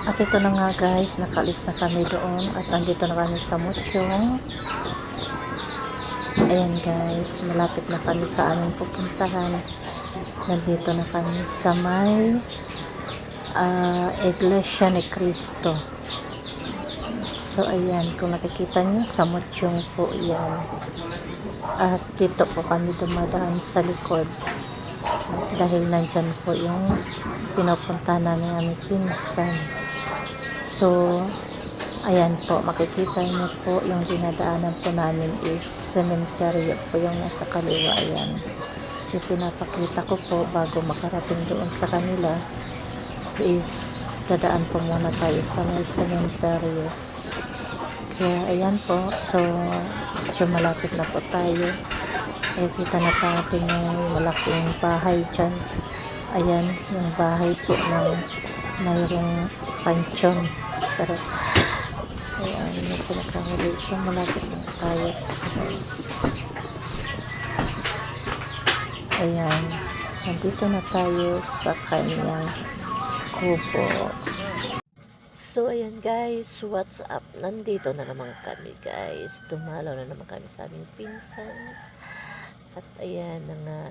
At ito na nga guys, nakalis na kami doon at andito na kami sa Muchong. Ayan guys, malapit na kami sa aming pupuntahan. Nandito na kami sa may Iglesia ni Cristo. So ayan, kung nakikita nyo, sa Muchong po yan. At dito po kami dumadaan sa likod. Dahil nandyan po yung pinupunta namin aming pinsan. So, ayan po, makikita niyo po yung dinadaanan po namin is cemetery po yung nasa kaliwa. Ayan, yung pinapakita ko po bago makarating doon sa kanila is dadaan po muna tayo sa may cemetery. Kaya ayan po, so medyo malapit na po tayo. Nakikita na natin yung malaking bahay dyan. Ayan, yung bahay po ng mayroong pansyon. Sarap. Ayan, yung pinakahuli. So, malapit na tayo, guys. Ayan, nandito na tayo sa kanyang kubo. So, ayan guys, what's up? Nandito na naman kami guys. Dumalaw na naman kami sa aming pinsan. At ayan na nga,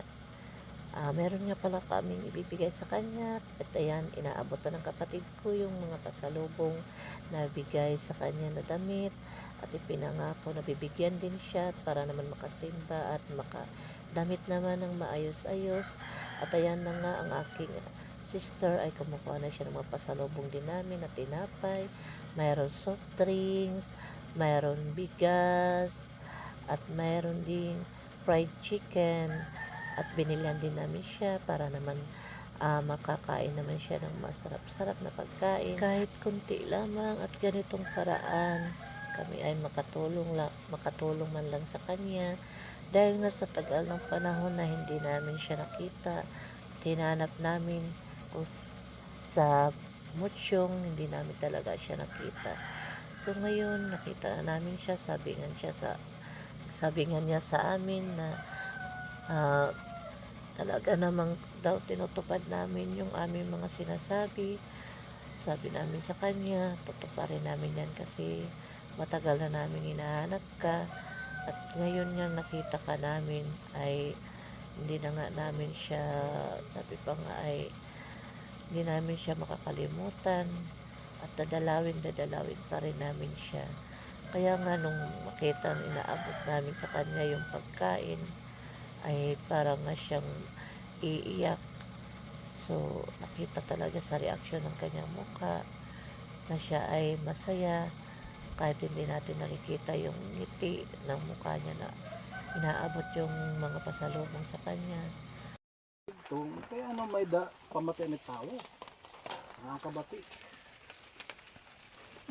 meron nga pala kaming ibibigay sa kanya. At ayan, inaabot na ng kapatid ko yung mga pasalubong na bigay sa kanya na damit. At ipinangako na bibigyan din siya para naman makasimba at makadamit naman ng maayos-ayos. At ayan na nga, ang aking sister ay kumukuha na siya ng mga pasalubong din namin na tinapay. Mayroon soft drinks, mayroon bigas, at mayroon ding fried chicken. At binilhan din namin siya para naman makakain naman siya ng masarap-sarap na pagkain. Kahit kunti lamang at ganitong paraan, kami ay makatulong man lang sa kanya. Dahil nga sa tagal ng panahon na hindi namin siya nakita, tinanap namin kung sa Muchong, hindi namin talaga siya nakita. So ngayon, nakita na namin siya, sabi nga niya sa amin na talaga namang daw tinutupad namin yung aming mga sinasabi. Sabi namin sa kanya, tutuparin namin yan kasi matagal na namin hinahanap ka. At ngayon nga nakita ka namin ay hindi na nga namin siya, sabi pa nga ay hindi namin siya makakalimutan at dadalawin pa rin namin siya. Kaya nga nung makita ang inaabot namin sa kanya yung pagkain, ay parang nga siyang iiyak. So, nakita talaga sa reaksyon ng kanyang mukha na siya ay masaya kahit hindi natin nakikita yung ngiti ng mukha niya na inaabot yung mga pasalubong sa kanya. Kaya ano may pamatay ni tao? Nakakabati.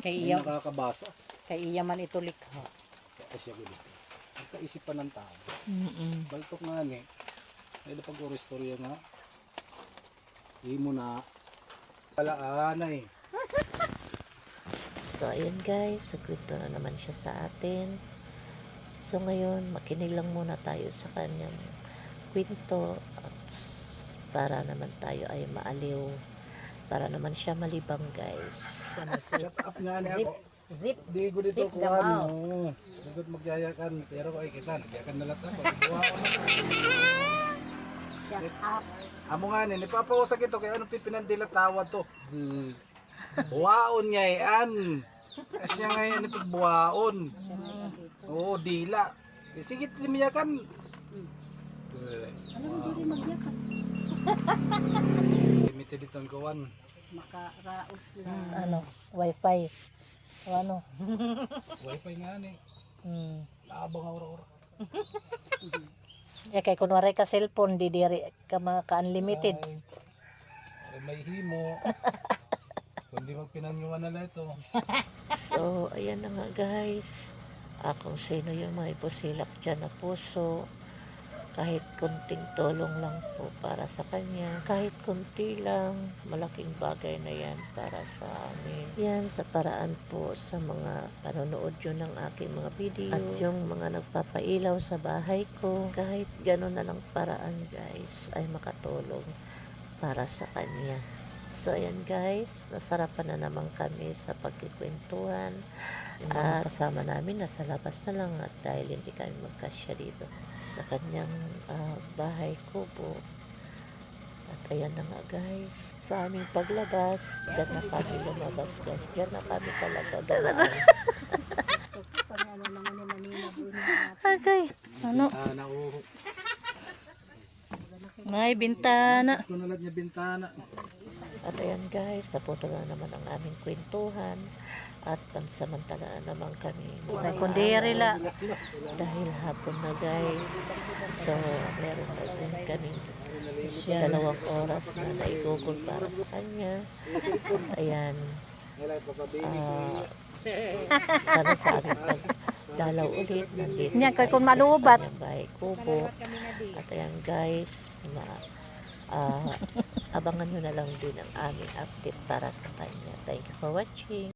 May nakakabasa. Kay iya man ito likha. Kaya siya gulit. Nagkaisipan ng tao. Baltok nga ni. May napag-uro istorya nga. Hindi mo na palaanay. So, ayan guys, sakwento na naman siya sa atin. So, ngayon, makinig lang muna tayo sa kanyang kwento at para naman tayo ay maaliw. Para naman siya malibang guys. Shut up nga ni ako. Zip. Di ko dito Zip the mouth. kuhan. Sagot magyayakan. Pero ay kita, nagyakan na lahat ako. Shut up. Amo nga ni, nipapawasak ito. Kaya anong pipinandila tawad to? Buwaon nga yan. Kasi nga yan ito buwaon. Oo, dila. Sige, timiyakan. Ano hindi magyakan? Limited itong kawan. Makaraos lang. Ano, wifi. O ano? Wifi nga ni. Labang aura-aura. Ya kay kunwari ka cellphone, di diri ka maka-unlimited. Ay, may himo. Kundi magpinanyuan na ito. So, ayan na nga guys. Kung sino yung may pusilak dyan na puso, kahit kunting tulong lang po para sa kanya, kahit kunti lang, malaking bagay na yan para sa amin. Yan sa paraan po sa mga panonood yun ng aking mga video at yung mga nagpapailaw sa bahay ko, kahit gano'n na lang paraan guys ay makatulong para sa kanya. So ayan guys, nasarapan na naman kami sa pagkikwentuhan. At kasama namin nasa labas na lang at dahil hindi kami magkasya dito sa kanyang bahay kubo. At ayan na nga guys, sa aming paglabas, dyan na kami lumabas guys. Dyan na kami talaga dumaan. Okay. Ano? Nauho. May bintana. Kunalat niya bintana. At ayan guys, napunta na naman ang aming kwentuhan. At pansamantala na naman kami May kundiri la. dahil hapon na guys. So meron na din kami 2 oras na naigugol para sa kanya. At ayan, sana sa aming pagdalaw ulit nandito Yan, kay tayo kung sa malubat. kanyang bahay kubo. At ayan guys, abangan nyo na lang din ang aming update para sa kanya. Thank you for watching.